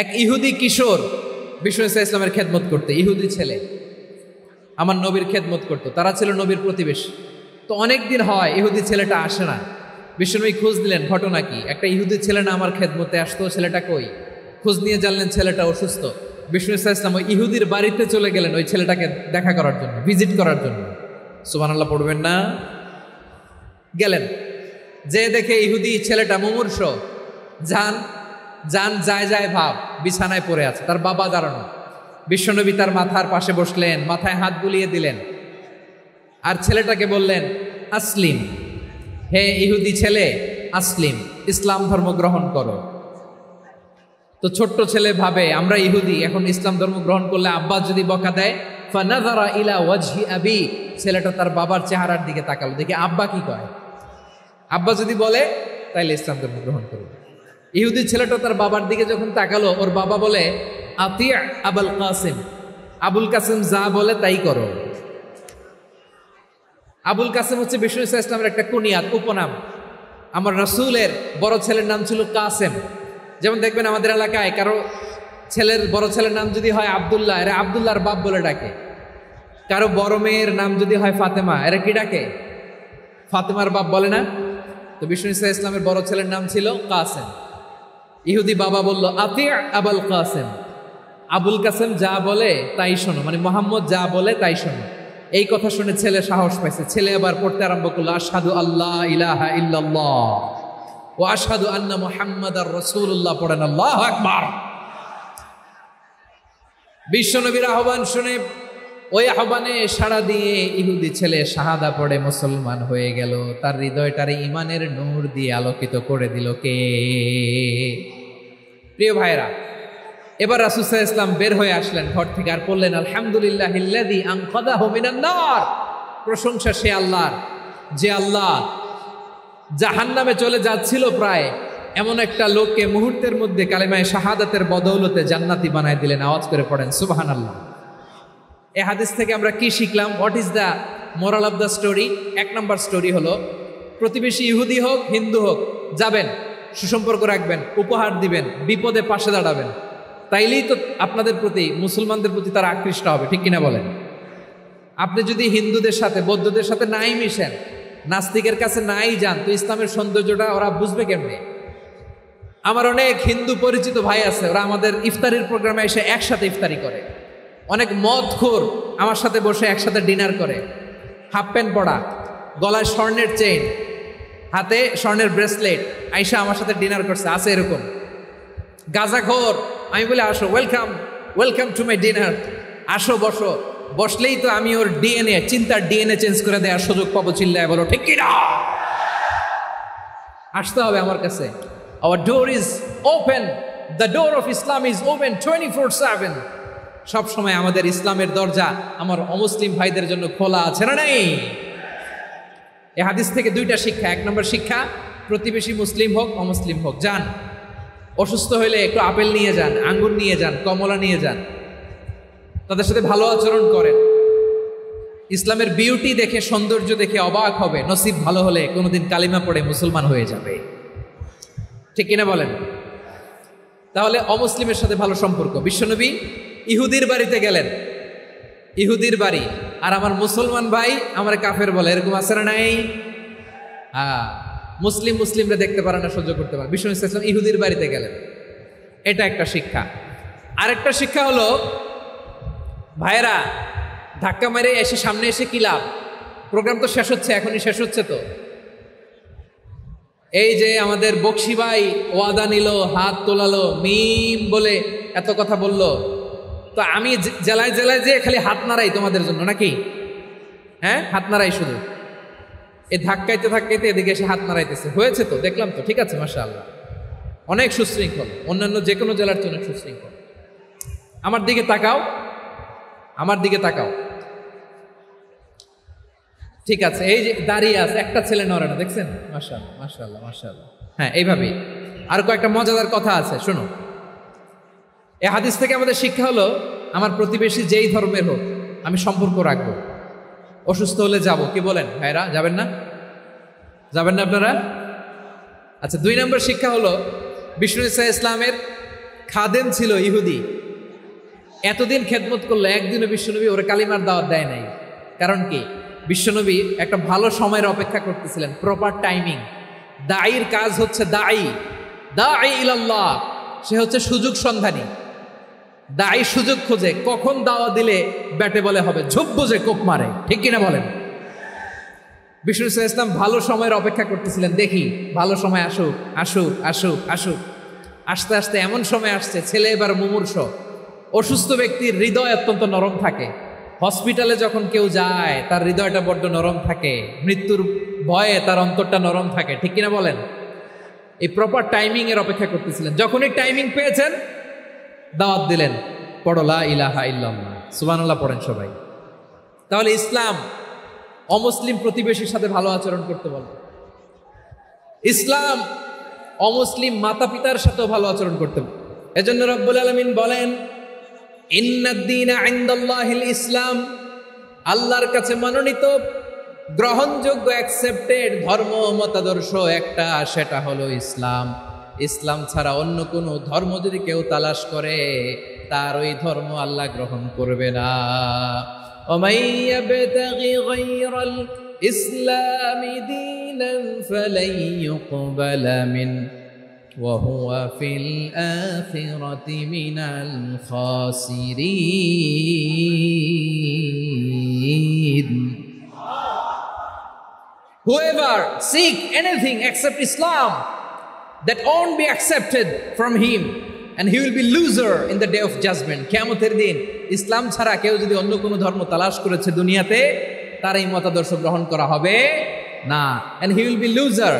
এক ইহুদি কিশোর বিষ্ণু ইসলামের খেদমত করতে, ইহুদি ছেলে আমার নবীর খেদমত করতো, তারা ছিল নবীর প্রতিবেশী। তো অনেক দিন হয় ইহুদি ছেলেটা আসে না। বিষ্ণুনবী খোঁজ দিলেন, ঘটনা কি? একটা ইহুদি ছেলে না আমার খেদমতে আসতো, ছেলেটা কই? খোঁজ নিয়ে জানলেন ছেলেটা অসুস্থ। বিষ্ণু ইসলাম ওই ইহুদির বাড়িতে চলে গেলেন ওই ছেলেটাকে দেখা করার জন্য, ভিজিট করার জন্য। সুবহানাল্লাহ পড়বেন না? গেলেন, যে দেখে ইহুদি ছেলেটা মুমূর্ষ, যান যান যায় যায় ভাব, বিছানায় পড়ে আছে, তার বাবা দাঁড়ানো। বিশ্বনবী তার মাথার পাশে বসলেন, মাথায় হাত বুলিয়ে দিলেন, আর ছেলেটাকে বললেন, আসলিম, হে ইহুদি ছেলে, আসলিম, ইসলাম ধর্ম গ্রহণ করো। তো ছোট্ট ছেলে ভাবে আমরা ইহুদি, এখন ইসলাম ধর্ম গ্রহণ করলে আব্বা যদি বকা দেয়। ফানাযারা ইলা ওয়াজহি আবি, ছেলেটা তার বাবার চেহারার দিকে তাকালো, দেখি আব্বা কি কয়। আব্বা যদি বলে তাইলে ইসলাম ধর্ম গ্রহণ করবে। ইহুদি ছেলেটা তার বাবার দিকে যখন তাকালো, ওর বাবা বলে, আতিয়া আবুল কাসিম, আবুল কাসিম যা বলে তাই করো। আবুল কাসিম হচ্ছে বিষ্ণু ইসলামের একটা কুনিয়াত, উপনাম। আমার রাসূলের বড় ছেলের নাম ছিল কাসেম। যেমন দেখবেন আমাদের এলাকায় কারো ছেলের বড় ছেলের নাম যদি হয় আব্দুল্লাহ, এরা আব্দুল্লাহর বাপ বলে ডাকে। কারো বড় মেয়ের নাম যদি হয় ফাতেমা, এরা কি ডাকে? ফাতেমার বাপ বলে না? তো বিষ্ণু ইসলামের বড় ছেলের নাম ছিল কাসেম। ইহুদি বাবা বলল, আতিয়া আবুল কাসেম, আবুল কাসেম যা বলে তাই শোনো, মানে মোহাম্মদ যা বলে তাই শোনো। এই কথা শুনে ছেলে সাহস পাইছে, ছেলে আবার পড়তে আরম্ভ করলো, আশহাদু আল্লাহ ইলাহা ইল্লাল্লাহ ওয়া আশহাদু আন্না মুহাম্মাদার রাসূলুল্লাহ, পড়েন আল্লাহু আকবার। বিশ্বনবীর আহ্বান শুনে ওই আহ্বানে সাড়া দিয়ে ইহুদি ছেলে শাহাদা পড়ে মুসলমান হয়ে গেল। তার হৃদয়টারে ইমানের নূর দিয়ে আলোকিত করে দিল কে? প্রিয় ভাইরা, এবার রাসূল সাল্লাল্লাহু আলাইহি ওয়াসাল্লাম বের হয়ে আসলেন ঘর থেকে, আর বললেন, আলহামদুলিল্লাহিল্লাযী আনকাযাহু মিনান নার, প্রশংসা সে আল্লাহর, যে আল্লাহ জাহান্নামে চলে যাচ্ছিল প্রায় এমন একটা লোককে মুহূর্তের মধ্যে কালেমায়ে শাহাদাতের বদৌলতে জান্নাতি বানায় দিলেন। আওয়াজ করে পড়েন সুবহানাল্লাহ। এই হাদিস থেকে আমরা কি শিখলাম? What is the moral of the story? এক নম্বর স্টোরি হলো, প্রতিবেশী ইহুদি হোক হিন্দু হোক, যাবেন, সুসম্পর্ক রাখবেন, উপহার দিবেন, বিপদে পাশে দাঁড়াবেন, তাইলেই তো আপনাদের প্রতি, মুসলমানদের প্রতি তারা আকৃষ্ট হবে, ঠিক কিনা বলেন? আপনি যদি হিন্দুদের সাথে বৌদ্ধদের সাথে নাই মিশেন, নাস্তিকের কাছে নাই যান, তো ইসলামের সৌন্দর্যটা ওরা বুঝবে কেমনে? আমার অনেক হিন্দু পরিচিত ভাই আছে, ওরা আমাদের ইফতারির প্রোগ্রামে এসে একসাথে ইফতারি করে। অনেক মদখোর আমার সাথে বসে একসাথে ডিনার করে, হাফ প্যান্ট পরা, গলায় স্বর্ণের চেইন, হাতে স্বর্ণের ব্রেসলেট, আইসা আমার সাথে ডিনার করছে, আছে এরকম। গাঁজাখোর, আমি বলি আসো, welcome welcome to my dinner, আসো বসো। বসলেই তো আমি ওর ডিএনএ, চিন্তার ডিএনএ চেঞ্জ করে দেওয়ার সুযোগ পাবো, চিল্লায় বলো ঠিক কিনা? আসতে হবে আমার কাছে। Hour door is open, the door of Islam is open 24/7। সব সময় আমাদের ইসলামের দরজা আমার অমুসলিম ভাইদের জন্য খোলা আছে না নেই? এই হাদিস থেকে দুইটা শিক্ষা। এক নম্বর শিক্ষা, প্রতিবেশী মুসলিম হোক অমুসলিম হোক, যান, অসুস্থ হইলে একটু আপেল নিয়ে যান, আঙ্গুর নিয়ে যান, কমলা নিয়ে যান, তাদের সাথে ভালো আচরণ করেন। ইসলামের বিউটি দেখে, সৌন্দর্য দেখে অবাক হবে, নসিব ভালো হলে কোনোদিন কালিমা পড়ে মুসলমান হয়ে যাবে, ঠিক কিনা বলেন? তাহলে অমুসলিমের সাথে ভালো সম্পর্ক। বিশ্বনবী ইহুদির বাড়িতে গেলেন, ইহুদির বাড়ি, আর আমার মুসলমান ভাই আমার কাফের বলে, এরকম আছে না নাই? মুসলিমরা দেখতে পারে না, সহ্য করতে পারে। বিশ্বনবী সাল্লাল্লাহু আলাইহি ওয়াসাল্লাম ইহুদির বাড়িতে গেলেন, এটা একটা শিক্ষা। আরেকটা শিক্ষা হলো, ভাইয়েরা ধাক্কা মেরে এসে সামনে এসে কি লাভ? প্রোগ্রাম তো শেষ হচ্ছে, এখনই শেষ হচ্ছে। তো এই যে আমাদের বকশি ভাই ওয়াদা নিল, হাত তোলালো, মিম বলে এত কথা বলল, তো আমি জেলায় জেলায় যে খালি হাত নাড়াই তোমাদের জন্য নাকি? হ্যাঁ, হাত নাড়াই শুধু। এই ধাক্কাইতে ধাক্কাইতে এদিকে এসে হাত নাড়াইতেছে, হয়েছে তো, দেখলাম তো, ঠিক আছে, মাশাআল্লাহ, অনেক সুশৃঙ্খল, অন্যান্য যে কোনো জেলার চেয়ে অনেক সুশৃঙ্খল। আমার দিকে তাকাও, আমার দিকে তাকাও, ঠিক আছে। এই যে দাঁড়িয়ে আছে, একটা ছেলে নড়ে না, দেখছেন? মাশাআল্লাহ মাশাআল্লাহ মাশাআল্লাহ। হ্যাঁ, এইভাবেই। আর কয়েকটা মজাদার কথা আছে, শোনো। এই হাদিস থেকে আমাদের শিক্ষা হলো, আমার প্রতিবেশী যেই ধর্মের হোক আমি সম্পর্ক রাখবো। অসুস্থ হলে যাব, কি বলেন ভাইরা? যাবেন না? যাবেন না আপনারা? আচ্ছা, 2 নম্বর শিক্ষা হলো, বিষ্ণু ইসা ইসলামের খাদেম ছিল ইহুদি, এতদিন খেদমত করলো, একদিনও বিশ্বনবী ওরা কালিমার দাওয়াত দেয় নাই। কারণ কি? বিশ্বনবী একটা ভালো সময়ের অপেক্ষা করতেছিলেন, প্রপার টাইমিং। দায়ীর কাজ হচ্ছে দায়ী ইলাল্লাহ, সে হচ্ছে সুযোগ সন্ধানী। দায়ী সুযোগ খোঁজে, কখন দাওয়া দিলে ব্যাটে বলে হবে, ঝোপ বুঝে কোপ মারে, ঠিক কিনা বলেন? বিষ্ণু ইসলাম ভালো সময়ের অপেক্ষা করতেছিলেন, দেখি ভালো সময় আসুক আসুক আসুক আসুক। আস্তে আস্তে এমন সময় আসছে, ছেলে এবার মুমূর্ষ। অসুস্থ ব্যক্তির হৃদয় অত্যন্ত নরম থাকে। হসপিটালে যখন কেউ যায় তার হৃদয়টা বড্ড নরম থাকে, মৃত্যুর ভয়ে তার অন্তরটা নরম থাকে, ঠিক কিনা বলেন? এই প্রপার টাইমিং এর অপেক্ষা করতেছিলেন। যখনই টাইমিং পেয়েছেন দাওয়াত দিলেন, পড়ো লা ইলাহা ইল্লাল্লাহ, সুবহানাল্লাহ পড়েন সবাই। তাহলে ইসলাম অমুসলিম প্রতিবেশীর সাথে ভালো আচরণ করতে বলে। ইসলাম অমুসলিম মাতা পিতার সাথেও ভালো আচরণ করতে বলে। এজন্য রব্বুল আলামিন বলেন, ইন্নাদ-দীনা ইনদাল্লাহিল ইসলাম, আল্লাহর কাছে মনোনীত গ্রহণযোগ্য অ্যাকসেপ্টেড ধর্ম মতাদর্শ একটা, সেটা হলো ইসলাম। ইসলাম ছাড়া অন্য কোনো ধর্ম যদি কেউ তালাশ করে তার ওই ধর্ম আল্লাহ গ্রহণ করবে না। ওমাই ইয়াবতাগি গায়রাল ইসলামি দীনান ফালাই ইউকবালা মিন ওয়া হুয়া ফিল আখিরাতি মিনাল খাসিরিন। Whoever seek anything except Islam, that won't be accepted from him, and he will be loser in the day of judgment. কিয়ামতের দিন ইসলাম ছাড়া কেউ যদি অন্য কোনো ধর্ম তালাশ করেছে দুনিয়াতে, তার এই মতাদর্শ গ্রহণ করা হবে না, and he will be loser,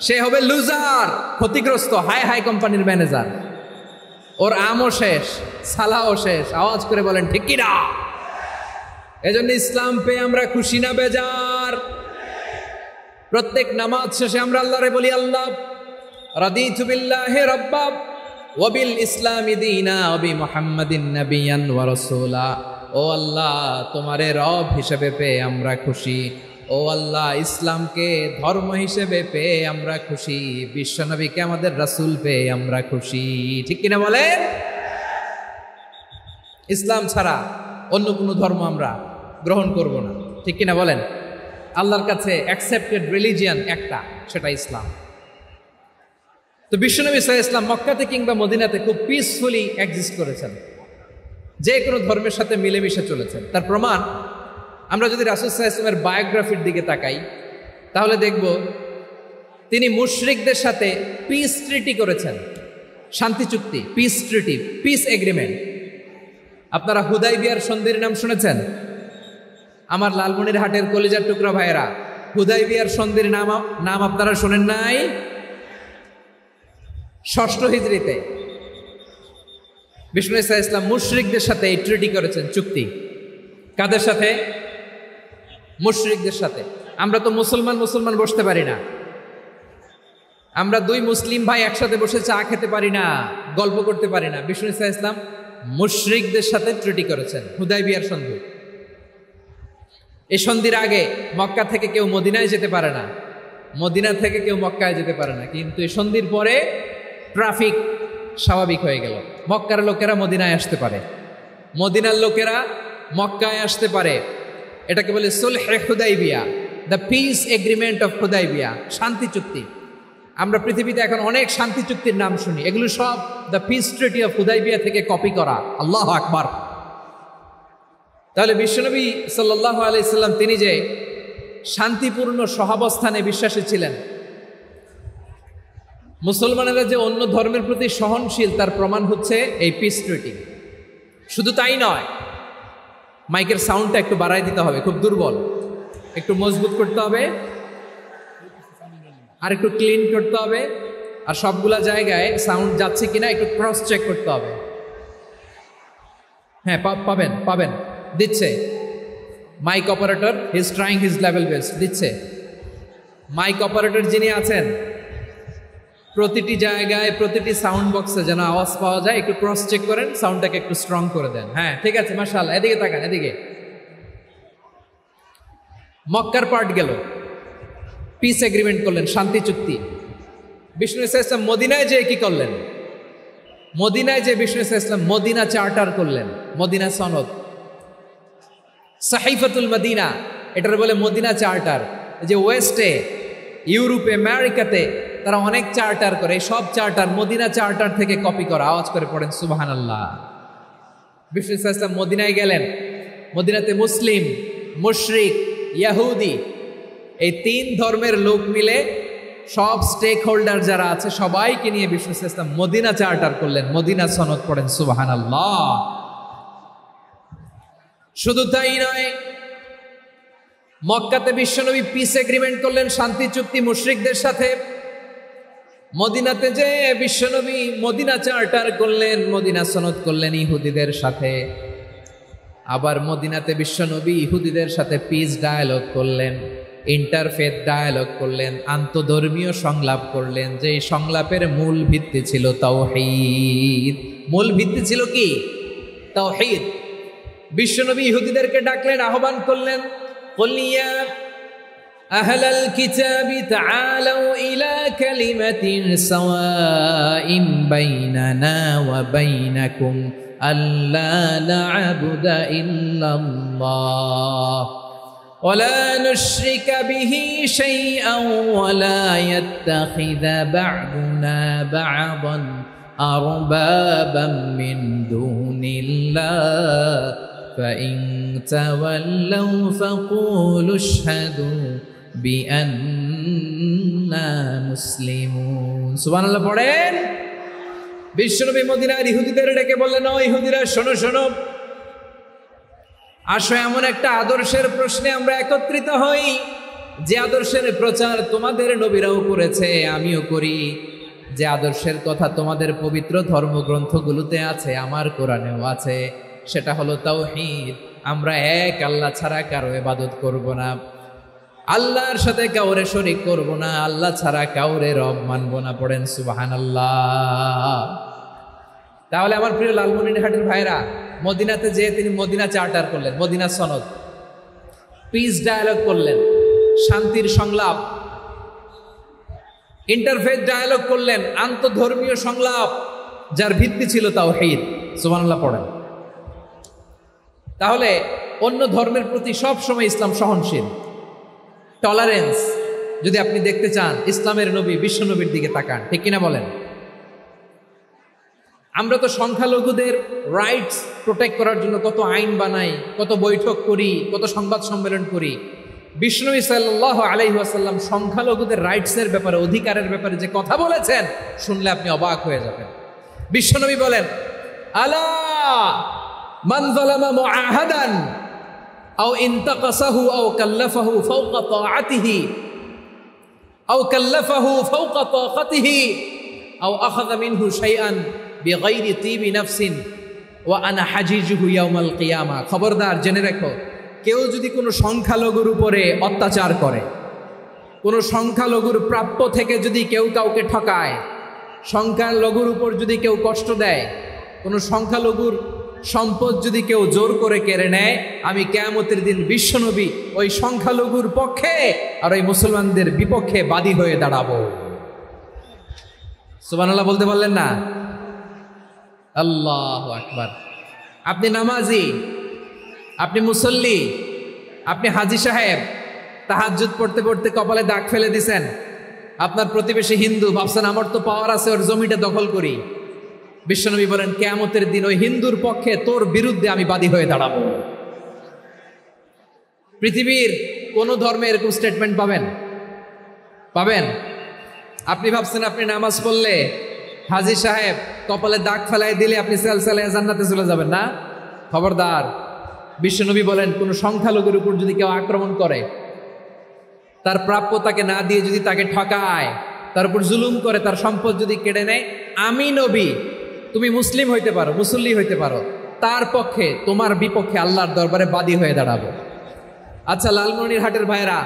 সে হবে লুজার, ক্ষতিগ্রস্ত। হাই হাই কোম্পানির ম্যানেজার, ওর আমও শেষ, সালাও শেষ। আওয়াজ করে বলেন ঠিক কি না? এজন্য ইসলাম পেয়ে আমরা খুশি না বেজার? প্রত্যেক নামাজ শেষে আমরা আল্লাহরে বলি, আল্লাহ রাদিতু বিল্লাহি রাব্বা ওয়া বিল ইসলামি দীনা ওয়া বি মুহাম্মাদিন নাবিয়ান ওয়া রাসূলা। ও আল্লাহ, তোমারে রব হিসেবে পেয়ে আমরা খুশি। ও আল্লাহ, ইসলামকে ধর্ম হিসেবে পেয়ে আমরা খুশি। বিশ্বনবীকে আমাদের রাসূল পেয়ে আমরা খুশি, ঠিক কিনা বলেন? ইসলাম ছাড়া অন্য কোনো ধর্ম আমরা গ্রহণ করব না, ঠিক কিনা বলেন? আল্লাহর কাছে অ্যাকসেপ্টেড রিলিজিয়ান একটা, সেটা ইসলাম। তো বিশ্বনবী সাল্লাল্লাহু আলাইহি ওয়াসাল্লাম মক্কাতে কিংবা মদিনাতে খুব পিসফুলি এক্সিস্ট করেছেন, যে কোনো ধর্মের সাথে মিলেমিশে চলেছেন। তার প্রমাণ আমরা যদি রাসূল সাল্লাল্লাহু আলাইহি ওয়াসাল্লামের বায়োগ্রাফির দিকে তাকাই, তাহলে দেখব তিনি মুশরিকদের সাথে পিস ট্রিটি করেছেন, শান্তি চুক্তি, পিস ট্রিটি, পিস এগ্রিমেন্ট। আপনারা হুদাইবিয়ার সন্ধির নাম শুনেছেন? আমার লালমনিরহাটের কলিজার টুকরা ভাইয়েরা, হুদাইবিয়ার সন্ধির নাম আপনারা শোনেন নাই? ষষ্ঠ হিজরিতে বিষ্ণু সাল্লাল্লাহু আলাইহি ওয়াসাল্লাম মুশরিকদের সাথে এই ট্রিটি করেছেন, চুক্তি। কাদের সাথে? মুশরিকদের সাথে। আমরা তো মুসলমান বসতে পারি না, আমরা দুই মুসলিম ভাই একসাথে বসে চা খেতে পারি না, গল্প করতে পারি না। বিষ্ণু সাল্লাল্লাহু আলাইহি ওয়াসাল্লাম মুশরিকদের সাথে ট্রিটি করেছেন, হুদাইবিয়ার সন্ধি। এই সন্ধির আগে মক্কা থেকে কেউ মদিনায় যেতে পারে না, মদিনা থেকে কেউ মক্কায় যেতে পারে না। কিন্তু এই সন্ধির পরে ট্রাফিক স্বাভাবিক হয়ে গেল। মক্কার লোকেরা মদিনায় আসতে পারে, মদিনার লোকেরা মক্কায় আসতে পারে। এটাকে বলে সুলহে হুদাইবিয়া, the peace agreement of Hudaibiya, শান্তি চুক্তি। আমরা পৃথিবীতে এখন অনেক শান্তি চুক্তির নাম শুনি, এগুলো সব the piece treaty of Hudaibiya থেকে কপি করা। আল্লাহু আকবার। তাহলে বিশ্বনবী সাল্লাল্লাহু আলাইহি সাল্লাম তিনি যে শান্তিপূর্ণ সহাবস্থানে বিশ্বাসী ছিলেন, মুসলমানেরা যে অন্য ধর্মের প্রতি সহনশীল, তার প্রমাণ হচ্ছে এই পিস ট্রিটি। শুধু তাই নয়, মাইকের সাউন্ডটা একটু বাড়াই দিতে হবে, খুব দুর্বল, একটু মজবুত করতে হবে, আর একটু ক্লিন করতে হবে, আর সবগুলা জায়গায় সাউন্ড যাচ্ছে কিনা একটু ক্রস চেক করতে হবে। হ্যাঁ, পাবেন দিচ্ছে mike operator, he is trying his level best, দিচ্ছে। মাইক অপারেটর যিনি আছেন, প্রতিটি জায়গায় প্রতিটি সাউন্ড বক্সে যেন আওয়াজ পাওয়া যায়, একটু ক্রস চেক করেন, সাউন্ডটাকে একটু স্ট্রং করে দেন। হ্যাঁ, ঠিক আছে, মাশাআল্লাহ। এদিকে তাকান, এদিকে। মক্কার পার্ট গেল, পিস এগ্রিমেন্ট করলেন, শান্তি চুক্তি। বিষ্ণু সাল্লাল্লাহু আলাইহি ওয়াসাল্লাম মদিনায় যেয়ে কি করলেন? মদিনায় যে বিষ্ণু ইসলাম মদিনা চার্টার করলেন, মদিনা সনদ, সাহিফাতুল মদিনা, এটার বলে মদিনা চার্টার। যে ওয়েস্টে, ইউরোপে, আমেরিকাতে তারা অনেক চার্টার করে, সব চার্টার মদিনা চার্টার থেকে কপি করা। আওয়াজ করে পড়েন সুবহানাল্লাহ। বিষ্ণু ইসলাম মদিনায় গেলেন, মদিনাতে মুসলিম, মুশরিক, ইয়াহুদি এই তিন ধর্মের লোক মিলে সব স্টেক হোল্ডার যারা আছে সবাইকে নিয়ে বিষ্ণু ইসলাম মদিনা চার্টার করলেন, মদিনা সনদ। পড়েন সুবহানাল্লাহ। শুধু তাই নয়, মক্কাতে বিশ্বনবী পিস এগ্রিমেন্ট করলেন, শান্তি চুক্তি মুশরিকদের সাথে। মদিনাতে যে বিশ্বনবী মদিনা চার্টার করলেন, মদিনা সনদ করলেন ইহুদিদের সাথে। আবার মদিনাতে বিশ্বনবী ইহুদিদের সাথে পিস ডায়ালগ করলেন, ইন্টারফেথ ডায়ালগ করলেন, আন্তধর্মীয় সংলাপ করলেন। যে সংলাপের মূল ভিত্তি ছিল তাওহীদ। মূল ভিত্তি ছিল কি? তাওহীদ। বিশ্বনবী ইহুদিদেরকে ডাকলেন, আহ্বান করলেন, কুল ইয়া আহলাল কিতাবি তাআলাউ ইলা কালিমাতিন সাওয়াইন বাইনানা ওয়া বাইনাকুম আল্লা না'বুদা ইল্লাল্লাহ ওয়া লা নুশরিকা বিহি শাইআন ওয়া লা ইয়াত্তাখিযা বা'দুনা বা'দান আরবাবাম মিন দুনিল্লাহ فإن تولوا فقولوا اشهدوا بأننا مسلمون। সুবহানাল্লাহ পড়েন। বিশ্বনবী মদিনার ইহুদিদের ডেকে বললেন, ও ইহুদিরা, শোনো শোনো, আসো এমন একটা আদর্শের প্রশ্নে আমরা একত্রিত হই যে আদর্শের প্রচার তোমাদের নবীরাও করেছে, আমিও করি। যে আদর্শের কথা তোমাদের পবিত্র ধর্মগ্রন্থগুলোতে আছে, আমার কোরআনেও আছে, সেটা হলো তাওহীদ। আমরা এক আল্লাহ ছাড়া কারো ইবাদত করব না, আল্লাহর সাথে কাউরে শরীক করব না, আল্লাহ ছাড়া কাউরে রব মানব না। পড়েন সুবহানাল্লাহ। তাহলে আমার প্রিয় লালমনিরহাটের ভাইরা, মদিনাতে যেয়ে তিনি মদিনা চার্টার করলেন, মদিনা সনদ, পিস ডায়ালগ করলেন, শান্তির সংলাপ, ইন্টারফেথ ডায়ালগ করলেন, আন্তধর্মীয় সংলাপ যার ভিত্তি ছিল তাওহীদ। সুবহানাল্লাহ পড়েন। তাহলে অন্য ধর্মের প্রতি সব সময় ইসলাম সহনশীল, টলারেন্স। যদি আপনি দেখতে চান ইসলামের নবী বিশ্ব নবীর দিকে তাকান, ঠিক কিনা বলেন? আমরা তো সংখ্যালঘুদের রাইটস প্রোটেক্ট করার জন্য কত আইন বানাই, কত বৈঠক করি, কত সংবাদ সম্মেলন করি। বিষ্ণু সাল্লাল্লাহু আলাইহি ওয়াসাল্লাম সংখ্যালঘুদের রাইটসের ব্যাপারে, অধিকারের ব্যাপারে যে কথা বলেছেন, শুনলে আপনি অবাক হয়ে যাবেন। বিশ্বনবী বলেন, আলা মান যালামা মুআহাদান আও ইনতাকাসাহু আও কাল্লাফাহু ফাওকা তাআতিহি আও কাল্লাফাহু ফাওকা তাকাতিহি আও আখাযা মিনহু শাইআন বিগাইরি তিবি নাফসিন ওয়া আনা হাজিজুহু ইয়াউমাল কিয়ামা। খবরদার, জেনে রাখো, কেউ যদি কোনো সংখ্যালঘুর উপরে অত্যাচার করে, কোনো সংখ্যালঘুর প্রাপ্য থেকে যদি কেউ কাউকে ঠকায়, সংখ্যালঘুর উপর যদি কেউ কষ্ট দেয়, কোনো সংখ্যালঘুর সম্পদ যদি কেউ জোর করে কেড়ে নেয়, আমি কিয়ামতের দিন বিশ্বনবী ওই সংখ্যালঘুর পক্ষে আর ওই মুসলমানদের বিপক্ষে বাদী হয়ে দাঁড়াবো। সুবহানাল্লাহ বলতে পারলেন না? আল্লাহু আকবার। আপনি নামাজি, আপনি মুসল্লি, আপনি হাজী সাহেব, তাহাজ্জুদ পড়তে পড়তে কপালে দাগ ফেলে দিছেন, আপনার প্রতিবেশী হিন্দু, ভাবছেন আমার তো পাওয়ার আছে, ওর জমিটা দখল করি। বিশ্বনবী বলেন, কিয়ামতের দিন ওই হিন্দুর পক্ষে তোর বিরুদ্ধে আমি বাদী হয়ে দাঁড়াবো। পৃথিবীর কোন ধর্মে এরকম স্টেটমেন্ট পাবেন? পাবেন? আপনি ভাবছেন আপনি নামাজ পড়লে হাজী সাহেব কপালে দাগ ফেলাই দিলে আপনি সেলসালায় জান্নাতে চলে যাবেন না? খবরদার। বিশ্বনবী বলেন, কোন সংখ্যালঘুর উপর যদি কেউ আক্রমণ করে, তার প্রাপ্য তাকে না দিয়ে যদি তাকে ঠকায়, তার উপর জুলুম করে, তার সম্পদ যদি কেড়ে নেয়, আমি নবী, তুমি মুসলিম হইতে পারো, মুসল্লি হইতে পারো, তার পক্ষে তোমার বিপক্ষে আল্লাহর দরবারে বাদী হয়ে দাঁড়াবো। আচ্ছা লালমনিরহাটের ভাইরা,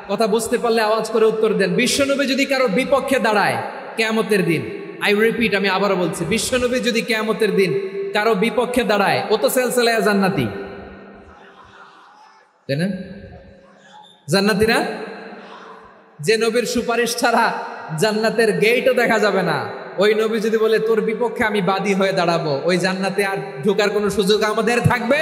কথা বুঝতে পারলে আওয়াজ করে উত্তর দেন। বিশ্বনবী যদি কারো বিপক্ষে দাঁড়ায় কিয়ামতের দিন, আই রিপিট, আমি আবারও বলছি, বিশ্বনবী যদি কিয়ামতের দিন কারো বিপক্ষে দাঁড়ায়, ও তো সেলসালায় জান্নাতি, তাই না? জান্নাতি না? যে নবীর সুপারিশ ছাড়া জান্নাতের গেটও দেখা যাবে না, ওই নবী যদি বলে তোর বিপক্ষে আমি বাদী হয়ে দাঁড়াবো, ওই জান্নাতে আর ঢোকার কোনো সুযোগ আমাদের থাকবে?